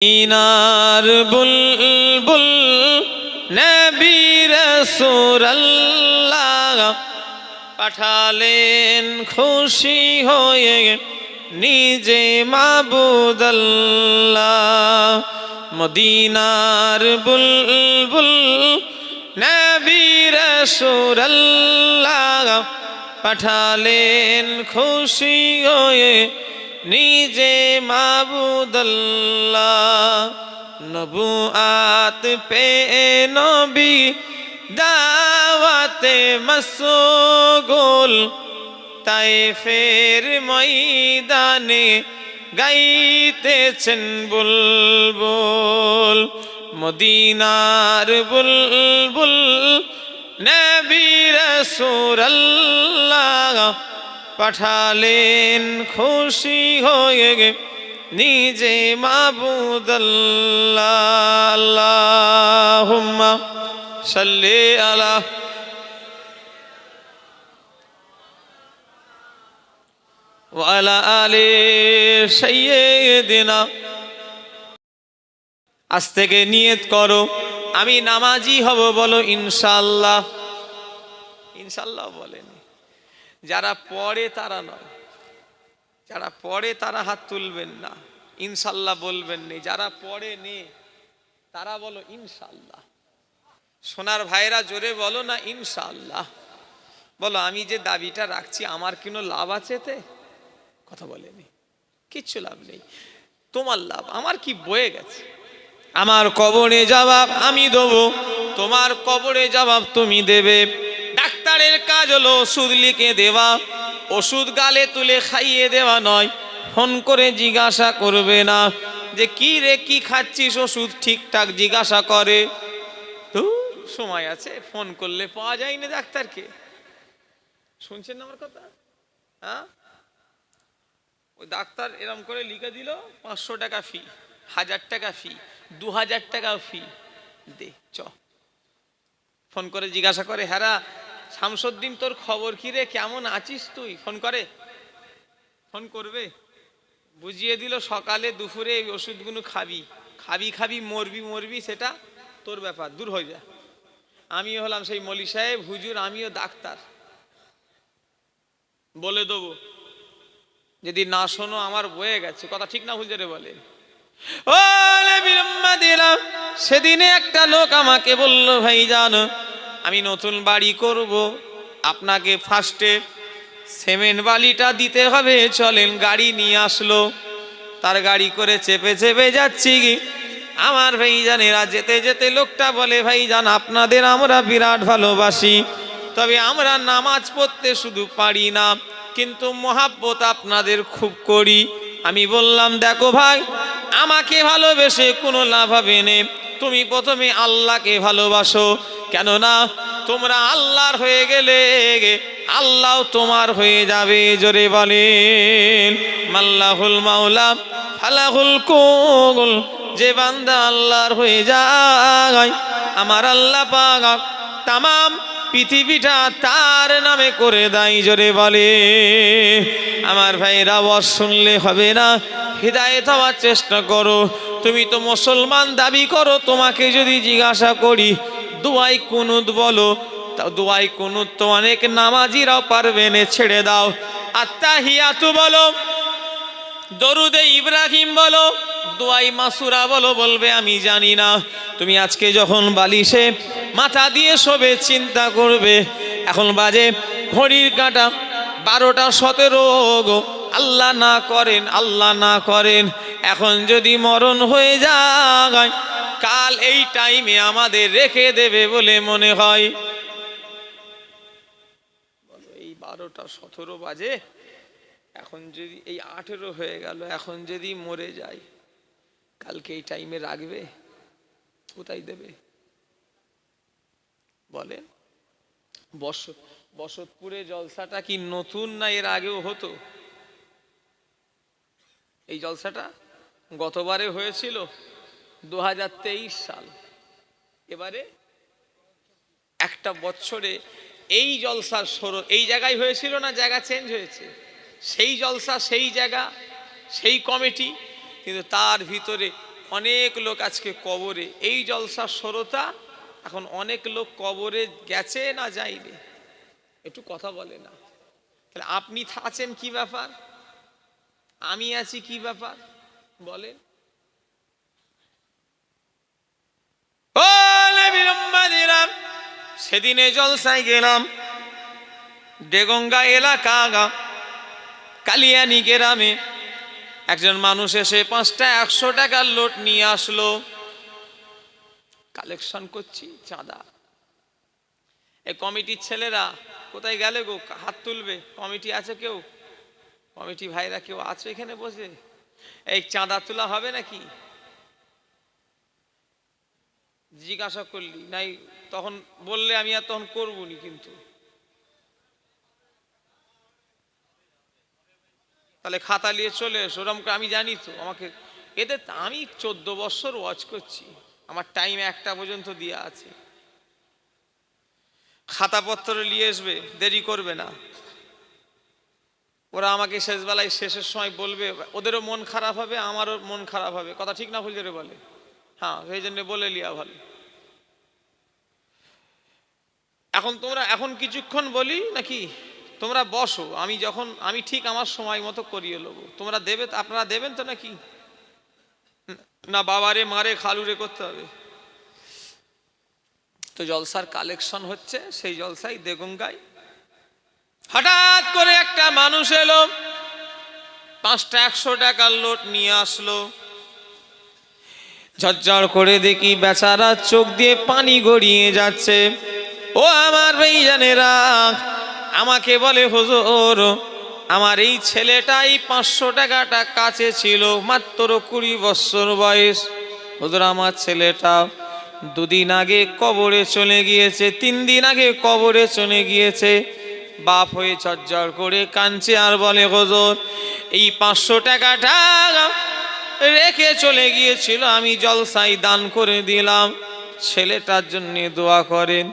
Inner বুলবুল নবী রাসূলুল্লাহ পাঠালেন খুশি হয়ে নিজে মাবুদ আল্লাহ। মদিনার বুলবুল নবী রাসূলুল্লাহ পাঠালেন খুশি হয়ে নিজে মাবুদ আল্লাহ। নবুয়াত পে নবী দাওয়াতে মশগুল তায়েফের ময়দানে গাইতেছেন বুলবুল। মদিনার বুলবুল নবী রাসূলুল্লাহ পাঠালেন খুশি হয়ে নিজে মাবুদ আল্লাহ। আল্লাহুম্মা সাল্লি আলা ওয়া আলা আলি সাইয়্যিদিনা। আজ থেকে নিয়ত করো আমি নামাজি হব, বলো ইনশাআল্লাহ। ইনশাআল্লাহ বলেন, যারা পড়ে তারা নয়, যারা পড়ে তারা হাত তুলবেন না, ইনশাআল্লাহ বলবেন নি। যারা পড়ে নে তারা বলো ইনশাআল্লাহ। সোনার ভাইরা জোরে বলো না ইনশাআল্লাহ। বলো আমি যে দাবিটা রাখছি আমার কোনো লাভ আছে? তে কথা বলেনি, কিচ্ছু লাভ নেই। তোমার লাভ, আমার কি বয়ে গেছে। আমার কবরে জবাব আমি দেবো, তোমার কবরে জবাব তুমি দেবে। ডাক্তারের কাজ হলো ওষুধ লিখে দেওয়া, ওষুধ গালে তুলে খাইয়ে দেওয়া নয়। ফোন করে জিজ্ঞাসা করবে না যে কি রে কি খাচ্ছিস, ওষুধ ঠিকঠাক জিজ্ঞাসা করে তো সময় আছে, ফোন করলে পাওয়া যায় না ডাক্তারকে। শুনছেন না আমার কথা? হ্যাঁ, ওই ডাক্তার এরম করে লিখে দিল 500 টাকা ফি, 1000 টাকা ফি, 2000 টাকা ফি দে চ। ফোন করে জিজ্ঞাসা করে, হ্যাঁ শামসুদ্দিন তোর খবর কি রে, কেমন আছিস তুই? ফোন করে, ফোন করবে, বুঝিয়ে দিল সকালে দুপুরে এই ওষুধগুলো খাবি, খাবি খাবি মরবি মরবি, সেটা তোর ব্যাপার, দূর হয়ে যা। আমি হলাম সেই মলি সাহেব হুজুর, আমিও ডাক্তার, বলে দেবো। যদি না শোনো আমার বয়ে গেছে, কথা ঠিক না হুজুরে বলেন? ও দিলাম সেদিনে একটা লোক আমাকে বলল, ভাই জানো আমি নতুন বাড়ি করব, আপনাকে ফার্স্টে সিমেন্ট বালিটা দিতে হবে, চলেন। গাড়ি নিয়ে আসলো, তার গাড়ি করে চেপে চেপে যাচ্ছি। আমার ভাইজানেরা যেতে যেতে লোকটা বলে, ভাইজান আপনাদের আমরা বিরাট ভালোবাসি, তবে আমরা নামাজ পড়তে শুধু পারি না, কিন্তু মহাব্বত আপনাদের খুব করি। আমি বললাম, দেখো ভাই আমাকে ভালোবেসে কোনো লাভ হবে না, তুমি প্রথমে আল্লাহকে ভালোবাসো, কেননা তোমরা আল্লাহর হয়ে গেলে আল্লাহ তোমার হয়ে যাবে। জোরে বলেন মাল্লাহুল মাওলা ফালাহুল কুল। যে বান্দা আল্লাহর হয়ে যায়, আমার আল্লাহ পাক তামাম পৃথিবীটা তার নামে করে দেয়। জোরে বলে আমার ভাইরা, ওয়াজ শুনলে হবে না, হিদায়াত হওয়ার চেষ্টা করো। তুমি তো মুসলমান দাবি করো, তোমাকে যদি জিজ্ঞাসা করি দুআই কুনুত বলো, তা দুআই কুনুত তো অনেক নামাজিরাও পারবে না, ছেড়ে দাও। আত্তাহিয়াতু বলো, দরুদে ইব্রাহিম বলো, দুআই মাসুরা বলো, বলবে আমি জানি না। তুমি আজকে যখন বালিশে মাথা দিয়ে শোবে চিন্তা করবে, এখন বাজে ঘড়ির কাঁটা 12টা 17। আল্লাহ না করেন, আল্লাহ না করেন, এখন যদি মরণ হয়ে যায় কাল এই টাইমে আমাদের রেখে দেবে বলে মনে হয়। এই 12টা 17 বাজে, এখন যদি এই 18 হয়ে গেল, এখন যদি মরে যায় কালকে এই টাইমে রাখবে? কোথায় দেবে বলেন? বসতপুরে জলসাটা কি নতুন না এর আগেও হতো? এই জলসাটা গতবারে হয়েছিল 2023 সাল, এবারে একটা বছরে এই জলসার সরো এই জায়গায় হয়েছিল না, জায়গা চেঞ্জ হয়েছে? সেই জলসা, সেই জায়গা, সেই কমিটি, কিন্তু তার ভিতরে অনেক লোক আজকে কবরে, এই জলসার শ্রোতা, এখন অনেক লোক কবরে গেছে না যায়নি, একটু কথা বলে না। তাহলে আপনি আছেন কি ব্যাপার, আমি আছি কি ব্যাপার বলেন? ও নবীরা, সেদিনে জলসায় গেলাম, দেগঙ্গা এলাকা কালিয়ানি গ্রামে একজন মানুষ এসে 5টা 100 টাকার নোট নিয়ে আসলো। কালেকশন করছি চাঁদা। এই কমিটির ছেলেরা কোথায় গেলে গো? হাত তুলবে। কমিটি আছে কেউ? কমিটি ভাইরা কেউ আছে এখানে বসে? এই চাঁদা তোলা হবে নাকি? জিজ্ঞাসা করলি নাই, তখন বললে আমি আর তখন করবনি। কিন্তু তাহলে খাতা নিয়ে চলে এসো, ওরকম আমি জানি তো। আমাকে এদের, আমি 14 বছর ওয়াচ করছি, আমার টাইম 1টা পর্যন্ত দেওয়া আছে। খাতাপত্র নিয়ে আসবে, দেরি করবে না। ওরা আমাকে শেষবেলায় শেষের সময় বলবে, ওদেরও মন খারাপ হবে, আমারও মন খারাপ হবে। কথা ঠিক না ভুল জোরে বলে? হ্যাঁ, সেই জন্য বলে লিয়া ভালো। এখন তোমরা এখন কিছুক্ষণ বলি নাকি? তোমরা বসো, আমি যখন আমি ঠিক আমার সময় মতো করিয়ে নেবো। তোমরা দেবে, আপনারা দেবেন তো নাকি? না বাবারে মারে খালুরে করতে হবে? তো জলসার কালেকশন হচ্ছে, সেই জলসাই দেগঙ্গায় হঠাৎ করে একটা মানুষ এলো, 5টা 100 টাকার নোট নিয়ে আসলো। ঝরঝর করে দেখি বেচারা চোখ দিয়ে পানি গড়িয়ে যাচ্ছে। ও আমার ভাইজানেরা, আমাকে বলে হুজুর, আমার এই ছেলেটাই 500 টাকাটা কাছে ছিল, মাত্র 20 বছর বয়স। হুজুর আমার ছেলেটা 2 দিন আগে কবরে চলে গিয়েছে, 3 দিন আগে কবরে চলে গিয়েছে। বাপ হয়ে ঝরঝর করে কাঁদছে আর বলে হুজুর, এই 500 টাকাটা রেখে চলে গিয়েছিল, আমি জলসাই দান করে দিলাম, ছেলেটার জন্য দোয়া করেন।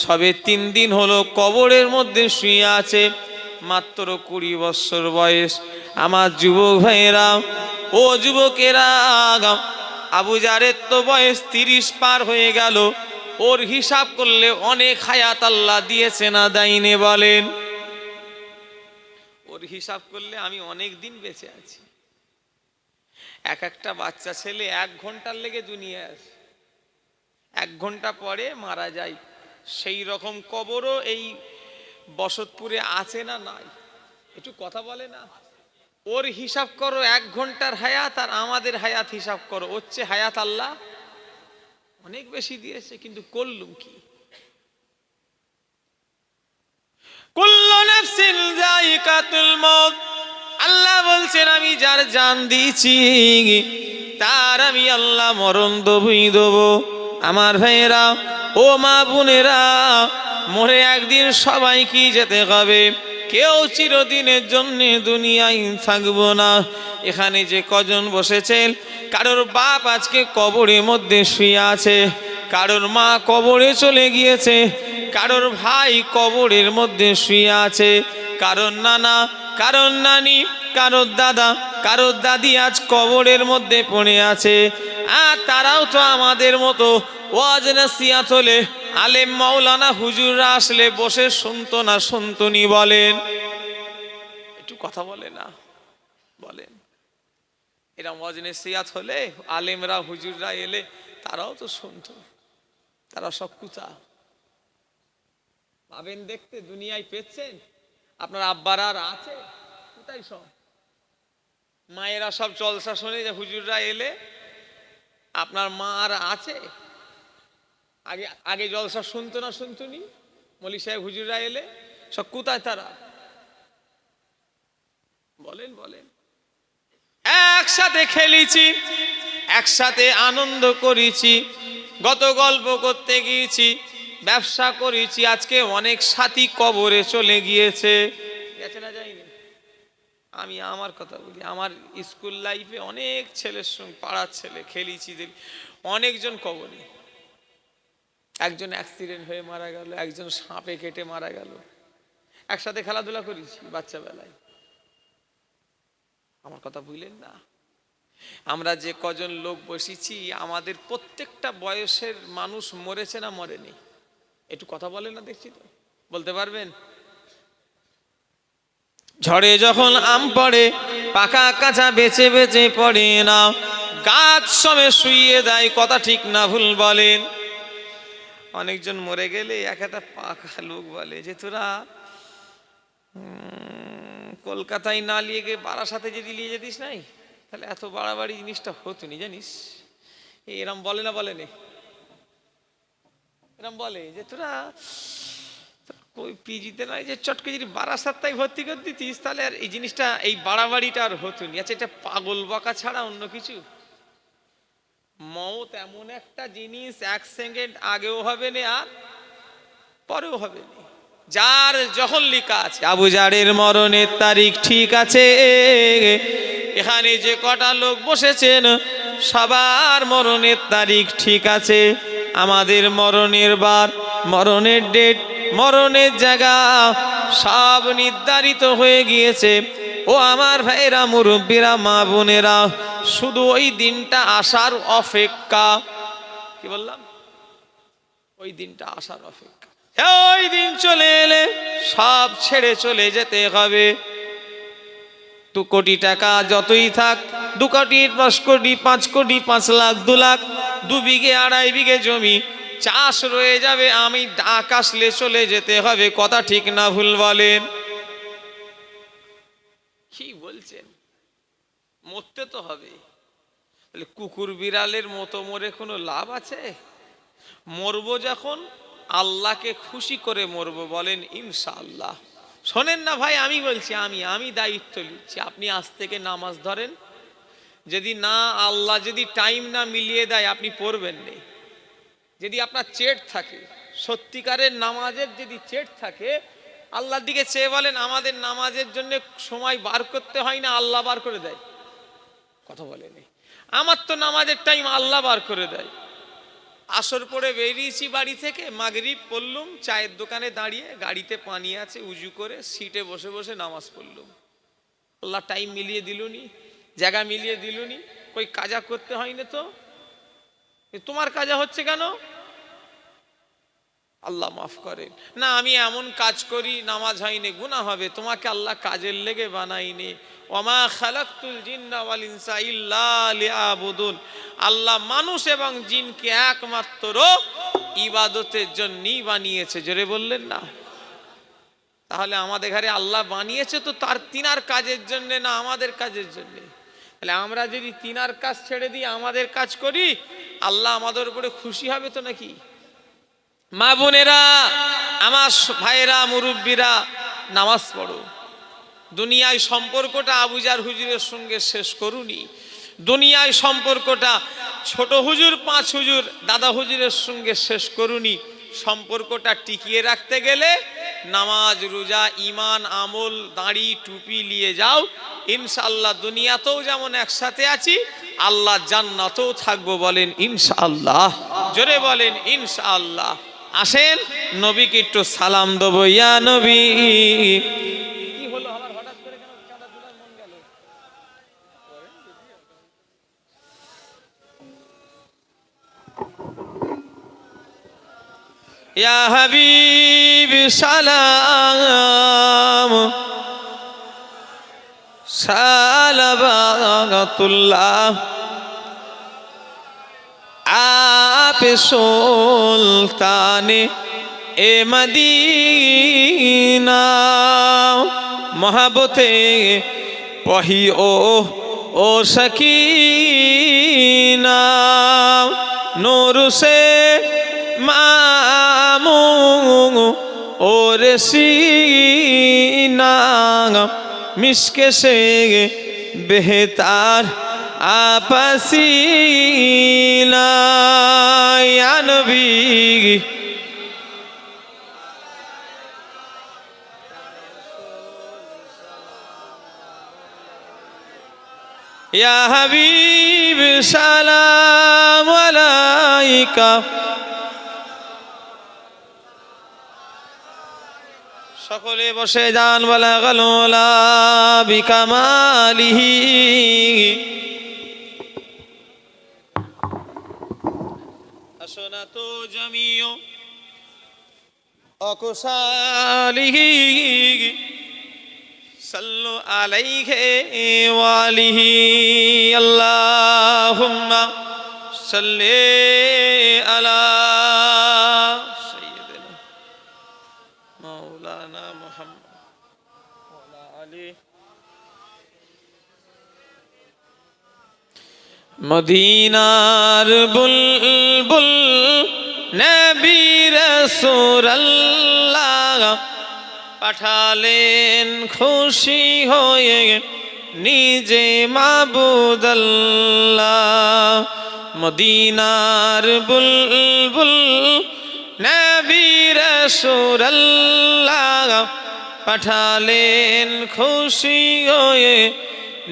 সবে 3 দিন হলো কবরের মধ্যে শুয়ে আছে, মাত্র 20 বছর বয়স। আমার যুবক ভাইয়েরা, ও যুবকেরা, আবু জারের তো বয়স 30 পার হয়ে গেল। ওর হিসাব করলে অনেক হায়াত আল্লাহ দিয়েছে না দেয়নি বলেন? ওর হিসাব করলে আমি অনেক দিন বেঁচে আছি। একটা বাচ্চা ছেলে 1 ঘন্টার লেগে দুনিয়ায় আসে, 1 ঘন্টা পরে মারা যায়। সেই রকম কবরও এই বসতপুরে আছে না নাই? একটু কথা বলে না? ওর হিসাব করো 1 ঘন্টার হায়াত, আর আমাদের হায়াত হিসাব করো, ওর চেয়ে হায়াত আল্লাহ অনেক বেশি দিয়েছে। কিন্তু করলুম কি? কুল্লু নাফসিন যায়িকাতুল মউত, আল্লাহ বলছেন আমি যার জান দিয়েছি তার আমি আল্লাহ মরণ দেবই দেব। আমার ভাইয়েরা, ও মা বোনেরা, মরে একদিন সবাইকে যেতে হবে, কেউ চিরদিনের জন্য দুনিয়ায় থাকবো না। এখানে যে কজন বসেছেন, কারোর বাপ আজকে কবরের মধ্যে শুয়ে আছে, কারোর মা কবরে চলে গিয়েছে, কারোর ভাই কবরের মধ্যে শুয়ে আছে, কারোর নানা, কারোর নানি, কারোর দাদা, কারোর দাদি আজ কবরের মধ্যে পড়ে আছে। আর তারাও তো আমাদের মতো ওয়াজ নসিহত হলে আলেম মাওলানা হুজুররা আসলে বসে শুনতো না শুনতনি বলেন? একটু কথা বলে না বলেন? এরা ওয়াজ নসিহত হলে আলেমরা হুজুররা এলে তারাও তো শুনতো। তারা সব কুতা পাবেন দেখতে, দুনিয়ায় পেয়েছেন? আপনার আব্বারা আর আছে কোথায়? সব মায়েরা সব জলসা শুনে যে হুজুররা এলে, আপনার মা আর আছে? আগে আগে জলসা শুনতো না শুনতুনি? মৌলী সাহেব হুজুররা এলে সব কোথায় তারা? বলেন বলেন? একসাথে খেলেছি, একসাথে আনন্দ করেছি, গত গল্প করতে গিয়েছি, ব্যবসা করেছি। আজকে অনেক সাথী কবরে চলে গিয়েছে, গেছে না যায়নি? আমি আমার কথা বলি, আমার স্কুল লাইফে অনেক ছেলের সঙ্গে, পাড়ার ছেলে খেলেছি, অনেকজন কবরে। একজন অ্যাক্সিডেন্ট হয়ে মারা গেল, একজন সাপে কেটে মারা গেল। একসাথে খেলাধুলা করেছি বাচ্চা বেলায়। আমার কথা বুঝলেন না? আমরা যে কজন লোক বসেছি আমাদের প্রত্যেকটা বয়সের মানুষ মরেছে না মরেনি? একটু কথা বলেন না, দেখছি তো, বলতে পারবেন? ঝড়ে যখন আম পড়ে পাকা কাঁচা বেচে বেচে পড়ে না, গাছ সবে শুইয়ে দেয়, কথা ঠিক না ভুল বলেন? অনেকজন মরে গেলে এক একটা পাকা লোক বলে যে তোরা কলকাতায় না নিয়ে গিয়ে বারাসাতে যদি নিয়ে যেতিস নাই তাহলে এত বাড়াবাড়ি জিনিসটা হতো নি, জানিস? এরম বলে না, বলেনি? এরম বলে যে তোরা ওই পিজিতে নয় যে চটকে যদি বারাসাতটাই ভর্তি করে দিতিস তাহলে আর এই জিনিসটা, এই বাড়াবাড়িটা আর হতো নি। আচ্ছা, এটা পাগল বকা ছাড়া অন্য কিছু? মওত এমন একটা জিনিস, এক সেকেন্ড আগেও হবে না আর পরেও হবে না। যার যখন লেখা আছে আবু জারের মরণের তারিখ ঠিক আছে, এখানে যে কটা লোক বসেছেন সবার মরণের তারিখ ঠিক আছে। আমাদের মরণের বার, মরণের ডেট, মরণের জায়গা সব নির্ধারিত হয়ে গিয়েছে। ও আমার ভাইরা, মুরব্বীরা, মা বোনেরা, শুধু ওই দিনটা আসার অপেক্ষা। কি বললাম? ওই দিনটা আসার অপেক্ষা। ওই দিন চলে এলে সব ছেড়ে চলে যেতে হবে। 2 কোটি টাকা যতই থাক, 2 কোটি, 10 কোটি, 5 কোটি, 5 লাখ, 2 লাখ, 2 বিঘে 2.5 বিঘে জমি চাষ রয়ে যাবে, আমি ডাক আসলে চলে যেতে হবে, কথা ঠিক না ভুল বলেন? কি বলছেন? মরতে তো হবে। তাহলে কুকুর বিড়ালের মতো মরে কোনো লাভ আছে? মরবো যখন আল্লাহকে খুশি করে মরবো, বলেন ইনশাআল্লাহ। শোনেন না ভাই, আমি বলছি, আমি দায়িত্ব নিচ্ছি, আপনি আজ থেকে নামাজ ধরেন। যদি না আল্লাহ যদি টাইম না মিলিয়ে দেয় আপনি পড়বেন না। যদি আপনার চেট থাকে, সত্যিকারের নামাজের যদি চেট থাকে, আল্লাহর দিকে চেয়ে বলেন আমাদের নামাজের জন্য সময় বার করতে হয় না, আল্লাহ বার করে দেয়। কথা বলেনি? আমার তো নামাজের টাইম আল্লাহ বার করে দেয়। আসর পরে বেরিয়েছি বাড়ি থেকে, মাগরিব পড়লুম, চায়ের দোকানে দাঁড়িয়ে, গাড়িতে পানি আছে, উজু করে সিটে বসে বসে নামাজ পড়লুম। আল্লাহ টাইম মিলিয়ে দিলুনি, জায়গা মিলিয়ে দিলুনি, কই কাজা করতে হয় না তো? তোমার কাজা হচ্ছে কেন? আল্লাহ মাফ করেন না, আমি এমন কাজ করি নামাজ হয়নি, গুনাহ হবে। তোমাকে আল্লাহ কাজের লেগে বানাইনি। ওমা খালাকতুল জিন্না ওয়াল ইনসা ইল্লা লিয়াবুদুন। আল্লাহ মানুষ এবং জিনকে একমাত্র ইবাদতের জন্যই বানিয়েছে। জোরে বললেন না? তাহলে আমাদের ঘরে আল্লাহ বানিয়েছে তো তার তিনার কাজের জন্য না আমাদের কাজের জন্য। তাহলে আমরা যদি তিনার কাজ ছেড়ে দিয়ে আমাদের কাজ করি, আল্লাহ আমাদের উপরে খুশি হবে তো নাকি? মা বোনেরা, আমার ভাইয়েরা, মুরব্বীরা, নামাজ পড়ো। দুনিয়ায় সম্পর্কটা আবুজার হুজুরের সঙ্গে শেষ করুনি। দুনিয়ায় সম্পর্কটা ছোট হুজুর, 5 হুজুর, দাদা হুজুরের সঙ্গে শেষ করুনি। সম্পর্কটা টিকিয়ে রাখতে গেলে নামাজ, রোজা, ঈমান, আমল, দাড়ি, টুপি নিয়ে যাও। ইনশাআল্লাহ দুনিয়াতেও যেমন একসাথে আছি, আল্লাহ জান্নাতেও থাকবো, বলেন ইনশাআল্লাহ। জোরে বলেন ইনশাআল্লাহ। আসেন নবীকে একটু সালাম দেবো। ইয়া নবী। কি হলো আমার হঠাৎ করে কেন চাঁদা তোলার মন গেল? ইয়া হাবিব সালাম সালাবাতুল্লাহ আপে সুলতানে এ মদিনা মহাবতে পহি ও সকিনা নূর সে মামু ও রসিনা মিশকে সে বেহতার আপসিনা ইয়া নবী ইয়া হাবিব সালাম আলাইকা। সকলে বসে যান। বালাগাল উলা বিকামালিহি হাসনাতু জামিউ আকসালিহি সাল্লু আলাইহি ওয়া আলিহি আল্লাহুম্মা সাল্লি আলা সাইয়্যিদিনা মাওলানা মুহাম্মদ ওয়া আলা আলিহি মদিনার বুলবুল নবী রাসূলুল্লাহ পাঠালেন খুশি হয়ে নিজে মাবুদ আল্লাহ। মদিনার বুলবুল নবী রাসূলুল্লাহ পাঠালেন খুশি হয়ে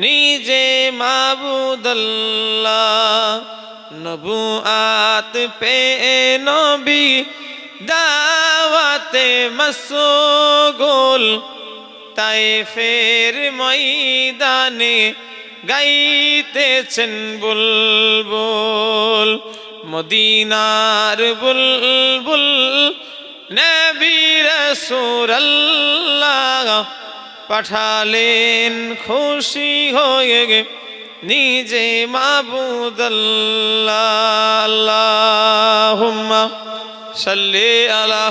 নিজে মাবুদ আল্লাহ। নবুয়াত পে নবী দাওয়াতে মশগুল তায়েফের ময়দানে গাইতেছেন বুলবুল। মদিনার বুলবুল নবী রাসূলুল্লাহ পাঠালেন খুশি হয়ে নিজে মাবুদ আল্লাহ। আল্লাহুম্মা সাল্লি আলা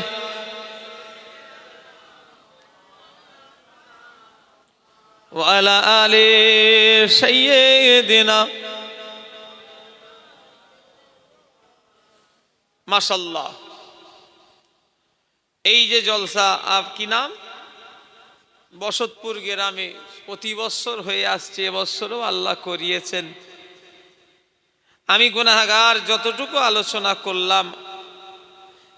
ওয়া আলা আলি সাইয়্যিদিনা। মাশাআল্লাহ, এই যে জলসা কি নাম, বসতপুর গ্রামে প্রতি বছর হয়ে আসছে, এবছরও আল্লাহ করিয়েছেন। আমি গুনাহগার যতটুকু আলোচনা করলাম,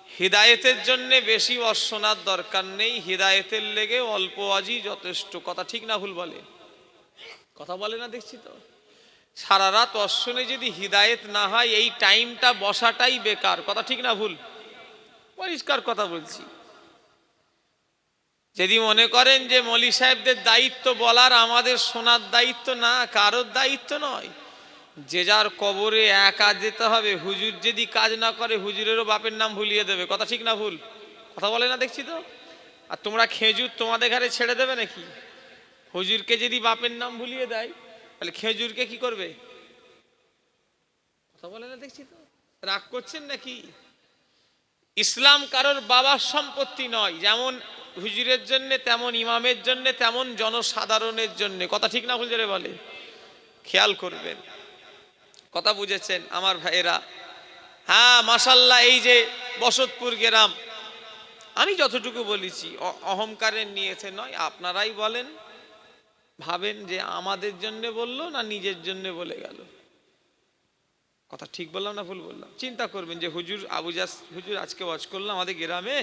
হিদায়েতের জন্য বেশি ওয়াজ শোনার দরকার নেই, হিদায়েতের লেগে অল্প ওয়াজই যথেষ্ট। কথা ঠিক না ভুল বলে? কথা বলে না দেখছি তো। সারা রাত ওয়াজ শুনে যদি হিদায়েত না হয়, এই টাইমটা বসাটাই বেকার। কথা ঠিক না ভুল? পরিষ্কার কথা বলছি। যদি মনে করেন যে মৌলী সাহেবদের দায়িত্ব বলার, আমাদের শোনার দায়িত্ব না, কারোর দায়িত্ব নয়। যে যার কবরে একা যেতে হবে। হুজুর যদি কাজ না করে, হুজুরেরও বাপের নাম ভুলিয়ে দেবে। কথা ঠিক না ভুল? কথা বলে না দেখছি তো। আর তোমরা খেজুর তোমাদের ঘরে ছেড়ে দেবে নাকি? হুজুরকে যদি বাপের নাম ভুলিয়ে দেয়, তাহলে খেজুরকে কি করবে? কথা বলে না দেখছি তো। রাগ করছেন নাকি? ইসলাম কারোর বাবার সম্পত্তি নয়। যেমন হুজুরের জন্য, তেমন ইমামের জন্য, তেমন জনসাধারণের জন্য। কথা ঠিক না ভুল জোরে বলে? খেয়াল করবেন। কথা বুঝেছেন আমার ভাইয়েরা? হ্যাঁ, মাশাআল্লাহ। এই যে বসতপুর গ্রাম, আমি যতটুকু বলেছি অহংকারের নিয়েছে নয়। আপনারাই বলেন, ভাবেন যে আমাদের জন্য বললো না নিজের জন্য বলে গেল। কথা ঠিক বললাম না ভুল বললাম? চিন্তা করবেন যে হুজুর হুজুর আজকে ওয়াজ করলো আমাদের গ্রামে,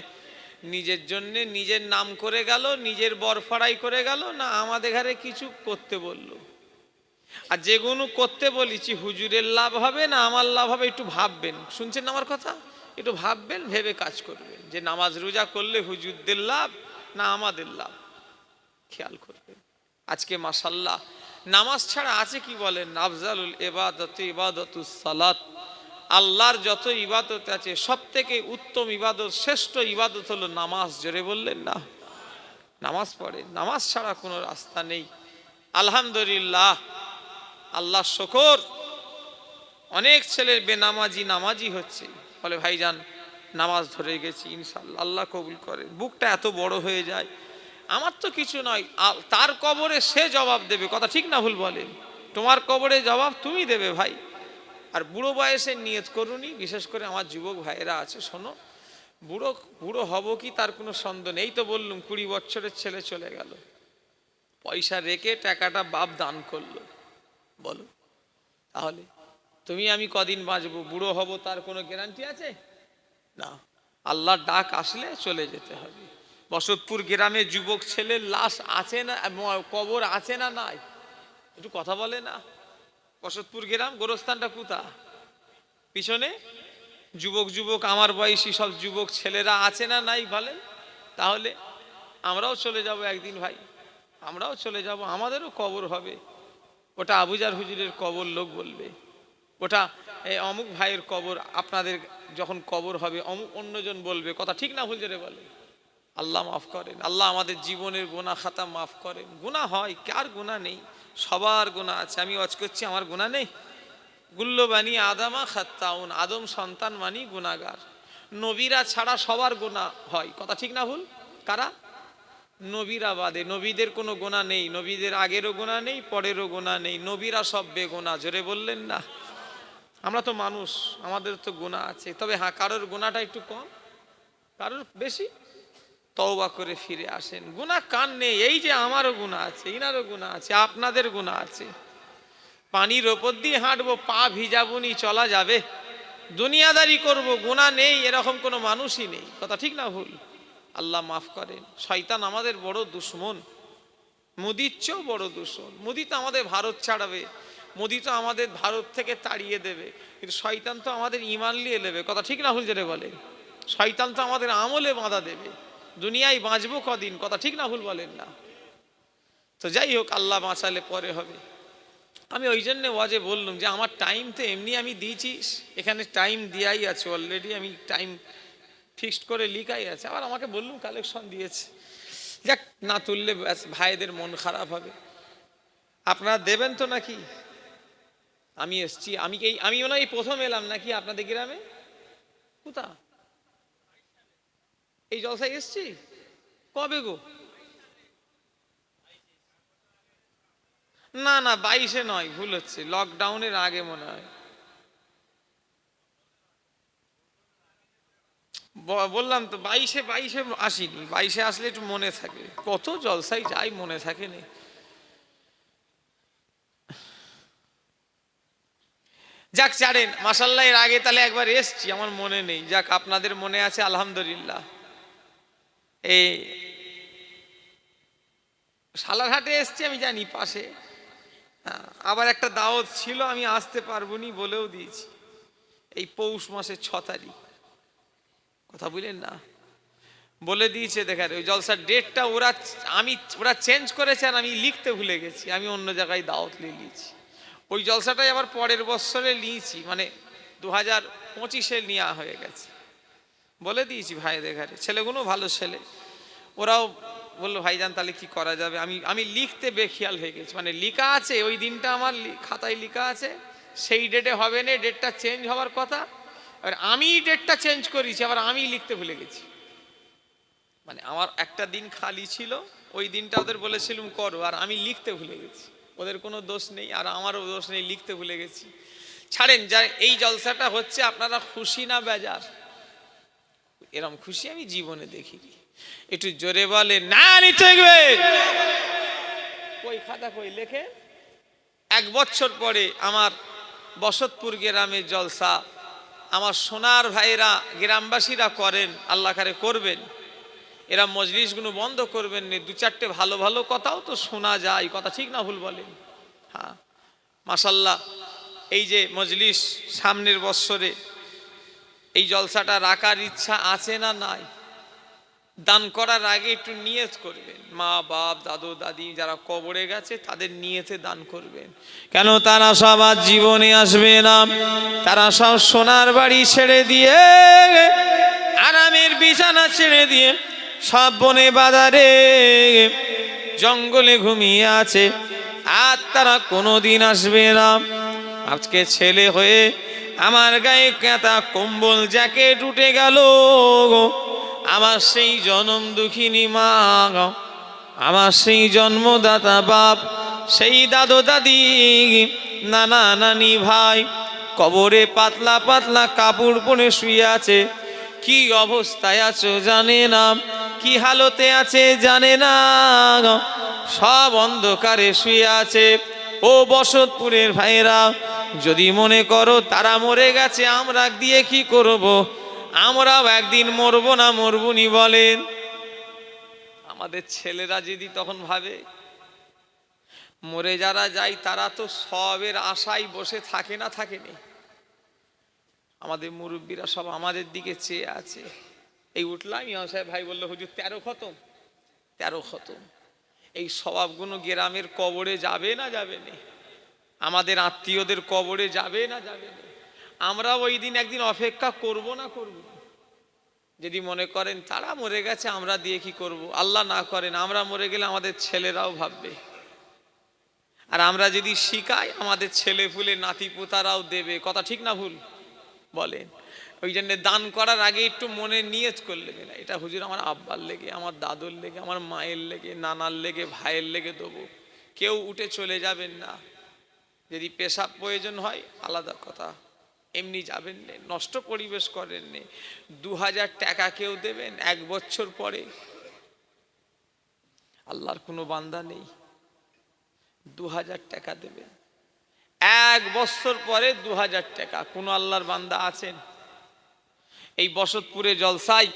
নিজের জন্য নিজের নাম করে গেল, নিজের বরফাড়াই করে গেল, না আমাদের ঘরে কিছু করতে বললো। আর যেগুলো করতে বলেছি, হুজুরের লাভ হবে না আমার লাভ হবে, একটু ভাববেন। শুনছেন আমার কথা? একটু ভাববেন, ভেবে কাজ করবেন যে নামাজ রোজা করলে হুজুরদের লাভ না আমাদের লাভ। খেয়াল করবেন। আজকে মাশাআল্লাহ নামাজ ছাড়া আছে কি বলেন? আফজালুল ইবাদত ইবাদতুস সালাত। আল্লাহর যত ইবাদত আছে, সব থেকে উত্তম ইবাদত, শ্রেষ্ঠ ইবাদত হলো নামাজ। জোরে বললেন না? নামাজ পড়ে, নামাজ ছাড়া কোনো রাস্তা নেই। আলহামদুলিল্লাহ, আল্লাহ শুকর, অনেক ছেলের বেনামাজি নামাজি হচ্ছে। বলে ভাইজান নামাজ ধরে গেছি, ইনশাআল্লাহ আল্লাহ কবুল করে। বুকটা এত বড় হয়ে যায়। আমার তো কিছু নয়, তার কবরে সে জবাব দেবে। কথা ঠিক না ভুল বলেন? তোমার কবরে জবাব তুমি দেবে ভাই। আর বুড়ো বয়সে নিয়ত করুনি। বিশেষ করে আমার যুবক ভাইয়েরা আছে, শোনো, বুড়ো হব কি তার কোনো সন্দেহ নেই। তো বললুম 20 বছরের ছেলে চলে গেল, পয়সা রেখে টাকাটা বাপ দান করলো। বলো তাহলে তুমি আমি কদিন বাঁচবো, বুড়ো হব তার কোনো গ্যারান্টি আছে? না। আল্লাহর ডাক আসলে চলে যেতে হবে। বসতপুর গ্রামে যুবক ছেলের লাশ আছে না, কবর আছে না নাই? একটু কথা বলে না? বসতপুর গ্রাম, গোরস্থানটা কোথা? পিছনে। যুবক আমার বয়সী সব যুবক ছেলেরা আছে না নাই বলেন? তাহলে আমরাও চলে যাব একদিন ভাই, আমরাও চলে যাব, আমাদেরও কবর হবে। ওটা আবুজার হুজুরের কবর লোক বলবে, ওটা এই অমুক ভাইয়ের কবর, আপনাদের যখন কবর হবে অমুক অন্যজন বলবে, কথা ঠিক না ভুল জোরে বলে? আল্লাহ মাফ করেন, আল্লাহ আমাদের জীবনের গুনাহ খাতা মাফ করেন। গুনাহ হয়, কার গুনাহ নেই? সবার গুনাহ আছে। আমি ওয়াজ করছি, আমার গুনাহ নেই? গুল্লো বানি আদামা খাত্তাউন, আদম সন্তান মানি গুনাহগার। নবীরা ছাড়া সবার গুনাহ হয়, কথা ঠিক না ভুল? কারা? নবীরা বাদে। নবীদের কোনো গুনাহ নেই, নবীদের আগেরও গুনাহ নেই, পরেরও গুনাহ নেই, নবীরা সব বেগুনাহ। জোরে বললেন না? আমরা তো মানুষ, আমাদের তো গুনাহ আছে। তবে হ্যাঁ, কারোর গুনাহটা একটু কম, কারোর বেশি। তওবা করে ফিরে আসেন। গুনাহ কার নেই? এই যে আমারও গুনাহ আছে, ইনারও গুনাহ আছে, আপনাদের গুনাহ আছে। পানির ওপর দিয়ে হাঁটবো, পা ভিজাবুনি চলা যাবে? দুনিয়াদারি করব, গুনাহ নেই এরকম কোনো মানুষই নেই, কথা ঠিক না ভুল? আল্লাহ মাফ করেন। শয়তান আমাদের বড় দুশ্মন, মোদির চেয়েও বড় দুশ্মন। মোদি তো আমাদের ভারত ছাড়াবে, মোদি তো আমাদের ভারত থেকে তাড়িয়ে দেবে, কিন্তু শয়তান তো আমাদের ঈমান নিয়ে নেবে, কথা ঠিক না ভুল যেটা বলে? শয়তান তো আমাদের আমলে বাঁধা দেবে। দুনিয়ায় বাঁচবো কদিন, কথা ঠিক না ভুল বলেন না? তো যাই হোক, আল্লাহ বাঁচালে পরে হবে। আমি ওই জন্যে ওয়াজে বললাম যে আমার টাইম তো এমনি আমি দিয়েছি, এখানে টাইম দেওয়াই আছে অলরেডি, আমি টাইম ফিক্সড করে লিখাই আছে। আবার আমাকে বললুম কালেকশন দিয়েছে, যাক, না তুললে ভাইদের মন খারাপ হবে। আপনারা দেবেন তো নাকি? আমি এসছি, আমি মনে হয় প্রথম এলাম নাকি আপনাদের গ্রামে? কোথা? এই জলসায় এসছি? কবে গো? না না, 22-এ নয়, ভুল হচ্ছে, লকডাউনের আগে মনে হয়। বললাম তো 22-এ আসিনি। 22-এ আসলে একটু মনে থাকে, কত জলসাই যাই, মনে থাকে না। যাক ছাড়েন, মাশাআল্লাহ, এর আগে তাহলে একবার এসছি, আমার মনে নেই। যাক, আপনাদের মনে আছে, আলহামদুলিল্লাহ। এই সালারহাটে এসছি, আমি জানি পাশে। আবার একটা দাওয়াত ছিল, আমি আসতে পারবো নি বলেও দিয়েছি, এই পৌষ মাসের 6 তারিখ, কথা বুঝলেন না? বলে দিয়েছে। দেখার ওই জলসার ডেটটা ওরা চেঞ্জ করেছে, আর আমি লিখতে ভুলে গেছি, আমি অন্য জায়গায় দাওয়াত নিয়ে নিয়েছি। ওই জলসাটাই আবার পরের বছরে নিয়েছি, মানে 2025-এ নেওয়া হয়ে গেছে। বলে দিয়েছি ভাই দেখারে, ছেলেগুলো ভালো ছেলে, ওরাও বললো ভাইজান তাহলে কি করা যাবে। আমি লিখতে বেখেয়াল হয়ে গেছি, মানে লেখা আছে ওই দিনটা, আমার খাতায় লেখা আছে সেই ডেটে হবে না, ডেটটা চেঞ্জ হওয়ার কথা। আর আমি ডেটটা চেঞ্জ করেছি, আবার আমি লিখতে ভুলে গেছি। মানে আমার একটা দিন খালি ছিল, ওই দিনটা ওদের বলেছিলাম করো, আর আমি লিখতে ভুলে গেছি। ওদের কোনো দোষ নেই, আর আমারও দোষ নেই, লিখতে ভুলে গেছি। ছাড়েন, যা এই জলসাটা হচ্ছে, আপনারা খুশি না বেজার? এরম খুশি আমি জীবনে দেখিনি। একটু জোরে বলে না, লিখবে কই খাতা কই লেখে। 1 বছর পরে আমার বসতপুর গ্রামের জলসা, আমার সোনার ভাইরা গ্রামবাসীরা করেন, আল্লাহ কারে করবেন। এরা মজলিসগুলো বন্ধ করবেন না, 2-4টে ভালো ভালো কথাও তো শোনা যায়, কথা ঠিক না ভুল বলেন? হ্যাঁ, মাশাল্লাহ। এই যে মজলিস, সামনের বছরে এই জলসাটা রাখার ইচ্ছা আছে না নাই? দান করার আগে একটু নিয়ত করবেন, মা বাপ দাদু দাদি যারা কবরে গেছে তাদের নিয়তে দান করবেন। কেন? তারা সব আর জীবনে আসবে না, তারা সব সোনার বাড়ি ছেড়ে দিয়ে, আরামের বিছানা ছেড়ে দিয়ে সব বনে বাজারে জঙ্গলে ঘুমিয়ে আছে, আর তারা কোনোদিন আসবে না। আজকে ছেলে হয়ে আমার গায়ে কাঁথা কম্বল জ্যাকেট উঠে গেল, আমার সেই জনম দুঃখিনী মা, আমার সেই জন্মদাতা বাপ, সেই দাদু দাদি, নানা নানি ভাই কবরে পাতলা পাতলা কাপড় পরে শুয়ে আছে। কি অবস্থায় আছো জানে না, কি হালতে আছে জানে না, সব অন্ধকারে শুয়ে আছে। ও বসতপুরের ভাইরা, যদি মনে করো তারা মরে গেছে, আমরা দিয়ে কি করব? আমরাও একদিন মরবো না মরবুনি বলেন? আমাদের ছেলেরা যদি তখন ভাবে, মরে যারা যায় তারা তো সবের আশায় বসে থাকে না, থাকেনি। আমাদের মুরব্বীরা সব আমাদের দিকে চেয়ে আছে। এই উঠলাম, ইমাম সাহেব ভাই বললো হুজুর 13 খতম, 13 খতম। এই স্বভাবগুলো গ্রামের কবরে যাবে না যাবে না? আমাদের আত্মীয়দের কবরে যাবে না যাবে না? আমরা ওই দিন একদিন অপেক্ষা করব না করব? যদি মনে করেন তারা মরে গেছে আমরা দিয়ে কি করব, আল্লাহ না করেন আমরা মরে গেলে আমাদের ছেলেরাও ভাববে, আর আমরা যদি শিখাই আমাদের ছেলে ফুলে নাতি পোতারাও দেবে। কথা ঠিক না ভুল বলেন? ওই জন্য দান করার আগে একটু মনে নিয়ত করলে না, এটা হুজুর আমার আব্বার লেগে, আমার দাদুর লেগে, আমার মায়ের লেগে, নানার লেগে, ভাইয়ের লেগে দেবো। কেউ উঠে চলে যাবেন না। যদি পেশাব প্রয়োজন হয় আলাদা কথা, এমনি যাবেন না, নষ্ট পরিবেশ করেন নে। 2000 টাকা কেউ দেবেন 1 বছর পরে? আল্লাহর কোনো বান্দা নেই 2000 টাকা দেবেন 1 বছর পরে 2000 টাকা? কোন আল্লাহর বান্দা আছেন? এই বসতপুরে জলসায়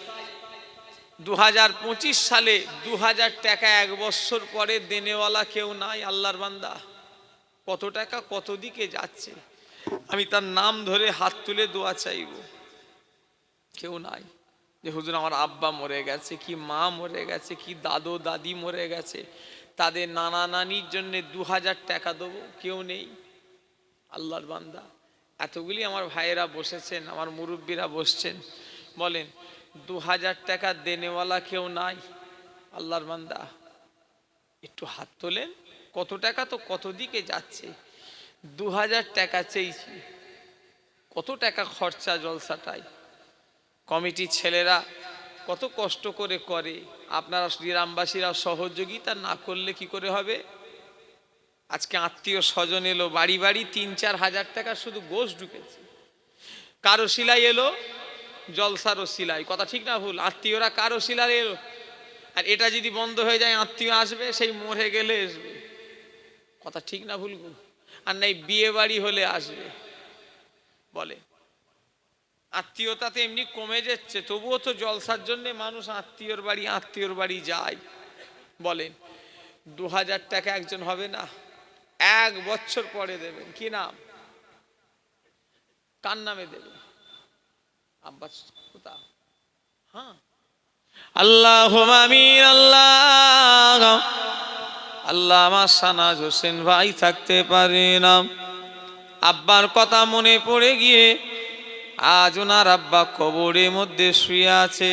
2025 সালে 2000 টাকা 1 বছর পরে দেনেওয়ালা কেউ নাই আল্লাহর বান্দা। কত টাকা কত দিকে যাচ্ছে, আমি তার নাম ধরে হাত তুলে দোয়া চাইব। কেউ নাই যে হুজুর আমার আব্বা মরে গেছে, কি মা মরে গেছে, কি দাদু দাদি মরে গেছে, তাদের নানা নানির জন্য 2000 টাকা দেবো, কেউ নেই আল্লাহর বান্দা। এতগুলি আমার ভাইয়েরা বসেছেন, আমার মুরব্বীরা বসছেন, বলেন 2000 টাকা দেনেওয়ালা কেউ নাই আল্লাহর বান্দা? একটু হাত তোলেন। কত টাকা তো কত দিকে যাচ্ছে। 2000 টাকা চেয়েছি, কত টাকা খরচা জলসাটাই। কমিটির ছেলেরা কত কষ্ট করে করে, আপনারা গ্রামবাসীরা সহযোগিতা না করলে কি করে হবে? আজকে আত্মীয় স্বজন এলো বাড়ি বাড়ি, 3-4 হাজার টাকা শুধু গোশ ঢুকেছে। কারো সিলাই এলো, জলসারও সিলাই। কথা ঠিক না ভুল? আত্মীয়রা কারো সিলাই এলো, আর এটা যদি বন্ধ হয়ে যায় আত্মীয় আসবে সেই মরে গেলে আসবে। কথা ঠিক না ভুল? আর নাই বিয়ে বাড়ি হলে আসবে। বলে আত্মীয়তাতে এমনি কমে যাচ্ছে, তবুও তো জলসার জন্য মানুষ আত্মীয়র বাড়ি যায়। বলেন 2000 টাকা একজন হবে না? 1 বছর পরে দেবেন। কি নাম, কার নামে দেবেন? আব্বাস কোথা? হ্যাঁ, আল্লাহুম্মা আমিন। আল্লাহ আল্লাহ আমার সানাজ হোসেন ভাই থাকতে পারে না, আব্বার কথা মনে পড়ে গিয়ে আজ ওনার আব্বা কবরের মধ্যে শুয়ে আছে।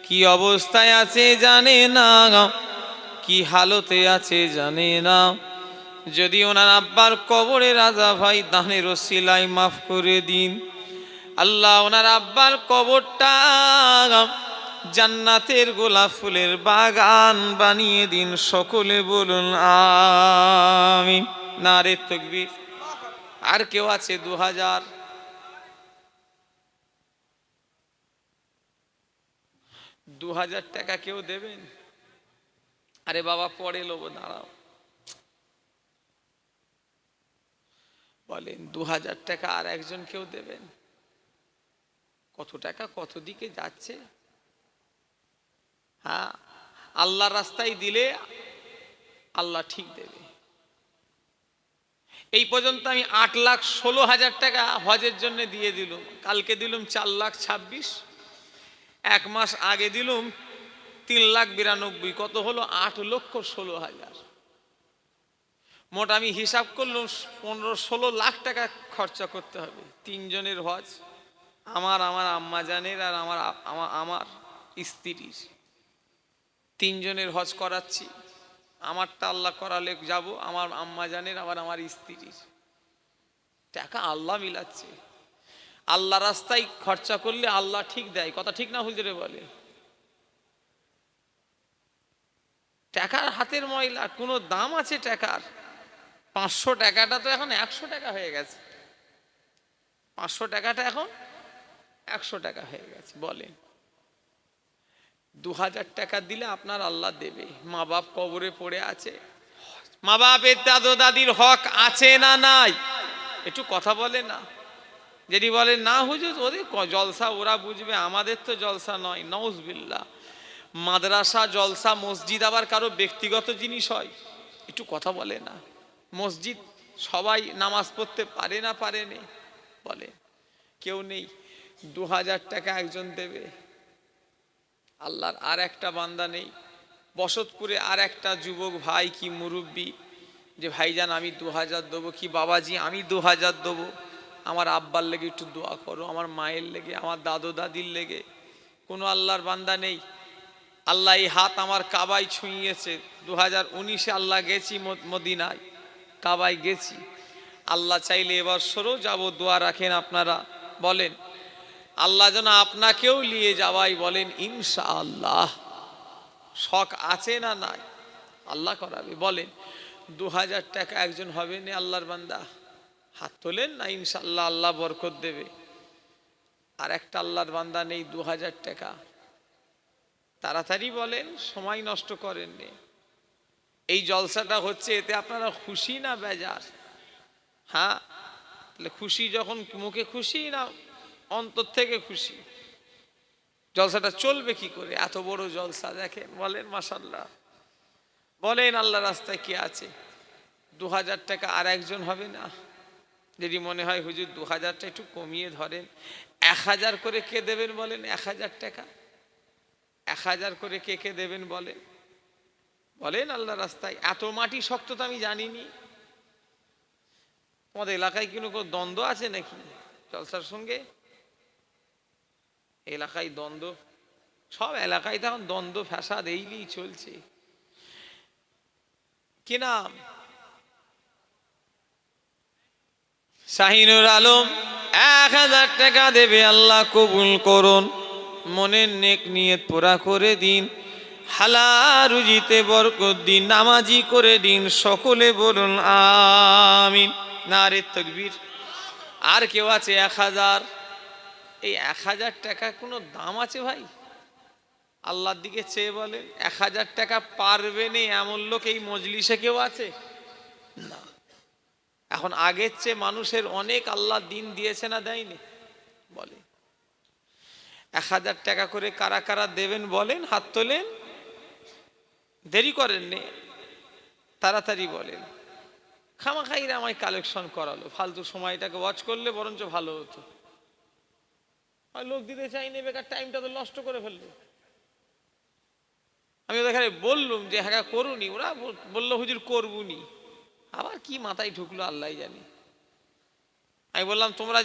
কি অবস্থায় আছে জানে না, কি হালতে আছে জানে না। যদি ওনার আব্বার কবরে রাজা ভাই দানের ওসিলায় মাফ করে দিন। আল্লাহ ওনার আব্বার কবরটা জান্নাতের গোলাপ ফুলের বাগান বানিয়ে দিন। সকলে বলুন আমিন। নারে তাকবীর। আর কেউ আছে 2000? 2000 টাকা কেউ দেবেন? আরে বাবা পরে লোব, দাঁড়াও। বলেন 2000 টাকা আর একজন কেউ দেবেন? কত টাকা কত দিকে যাচ্ছে। হ্যাঁ, আল্লাহর রাস্তায় দিলে আল্লাহ ঠিক দেবে। এই পর্যন্ত আমি 8,16,000 টাকা হজের জন্য দিয়ে দিলাম। কালকে দিলাম 4,26,000। 1 মাস আগে দিলাম 3,92,000। কত হলো? 8,16,000। মোট আমি হিসাব করলাম 15-16 লাখ টাকা খরচা করতে হবে 3 জনের হজ। আমার আম্মা জানের আর আমার স্ত্রীর 3 জনের হজ করাচ্ছি। আমারটা আল্লাহ করালে যাব, আমার আম্মা জানের আবার আমার স্ত্রীর। টাকা আল্লাহ মিলাচ্ছে। আল্লাহ রাস্তায় খরচা করলে আল্লাহ ঠিক দেয়। কথা ঠিক না হুজুরে বলে? টাকার হাতের ময়লা, কোনো দাম আছে টাকার? 500 টাকাটা তো এখন 100 টাকা হয়ে গেছে। 500 টাকাটা এখন 100 টাকা হয়ে গেছে। বলেন 2000 টাকা দিলে আপনার আল্লাহ দেবে। মা বাপ কবরে পড়ে আছে, মা বাপের দাদু দাদির হক আছে না নাই? একটু কথা বলে না। যদি বলে না হুজুর ওদের জলসা ওরা বুঝবে, আমাদের তো জলসা নয়। নাউজুবিল্লাহ। মাদ্রাসা জলসা মসজিদ আবার কারো ব্যক্তিগত জিনিস হয়? একটু কথা বলে না। মসজিদ সবাই নামাজ পড়তে পারে না পারে না? বলে কেউ নেই। 2000 টাকা একজন দেবে। আল্লাহর আর একটা বান্দা নেই বসতপুরে? আর একটা যুবক ভাই কি মুরব্বী যে ভাইজান আমি 2000 দেবো, কি বাবাজি আমি 2000 দেবো? আমার আব্বার লেগে একটু দোয়া করো, আমার মায়ের লেগে, আমার দাদু দাদির লেগে। কোনো আল্লাহর বান্দা নেই। আল্লাহ এই হাত আমার কাবায় ছুঁয়েছে। 2019-এ আল্লাহ গেছি মদিনায়, কাবায় গেছি। আল্লাহ চাইলে এবছরও যাব, দোয়া রাখেন আপনারা। বলেন আল্লাহ যেন আপনাকেও নিয়ে যাওয়াই, বলেন ইনশাআল্লাহ। শখ আছে না নাই? আল্লাহ করাবে। বলেন 2000 টাকা একজন হবে না আল্লাহর বান্দা? হাত তোলেন না, ইনশাআল্লাহ আল্লাহ বরকত দেবে। আর একটা আল্লাহর বান্দা নেই 2000 টাকা? তাড়াতাড়ি বলেন, সময় নষ্ট করেননি। এই জলসাটা হচ্ছে, এতে আপনারা খুশি না বেজার? হ্যাঁ, তাহলে খুশি যখন, মুখে খুশি না অন্তর থেকে খুশি? জলসাটা চলবে কি করে? এত বড় জলসা দেখেন, বলেন মাশাআল্লাহ। বলেন আল্লাহ রাস্তায় কে আছে? 2000 টাকা আর একজন হবে না? যদি মনে হয় হুজুর 2000টা একটু কমিয়ে ধরেন, 1000 করে কে দেবেন বলেন? 1000 টাকা 1000 করে কে কে দেবেন বলেন? বলেন আল্লাহ রাস্তায়। এত মাটি শক্ত তো আমি জানিনি। তোমাদের এলাকায় কোনো দ্বন্দ্ব আছে নাকি জলসার সঙ্গে? এলাকায় দ্বন্দ্ব, সব এলাকায় তখন দ্বন্দ্ব ফ্যাসাদ এইলি চলছে। কি নাম? শাহিনুর আলম 1000 টাকা দেবে। আল্লাহ কবুল করুন, মনের নেক নিয়ত পুরা করে দিন, হালাল রুজিতে বরকত দিন, নামাজি করে দিন। সকলে বলুন আমিন। নারে তাকবীর। আর কেউ আছে 1000? এই 1000 টাকা কোনো দাম আছে ভাই? আল্লাহর দিকে চেয়ে বলেন, 1000 টাকা পারবে না এমন লোক এই মজলিসে কেউ আছে? না। এখন আগের চেয়ে মানুষের অনেক আল্লাহ দিন দিয়েছে না দেয়নি? বলে 1000 টাকা করে কারা কারা দেবেন বলেন, হাত তোলেন। দেরি করেননি, তাড়াতাড়ি বলেন। খামাখাইরা আমায় কালেকশন করালো, ফালতু সময়টাকে ওয়াচ করলে বরঞ্চ ভালো হতো। লোক দিতে চাইনি, বেকার টাইমটা তো নষ্ট করে ফেললো। আমি ওদের এখানে বললুম যে হ্যাঁ করুনি, ওরা বললো হুজুর করবুনি। আবার কি মাথায় ঢুকলো আল্লাহ জানি। আমি বললাম তোমরা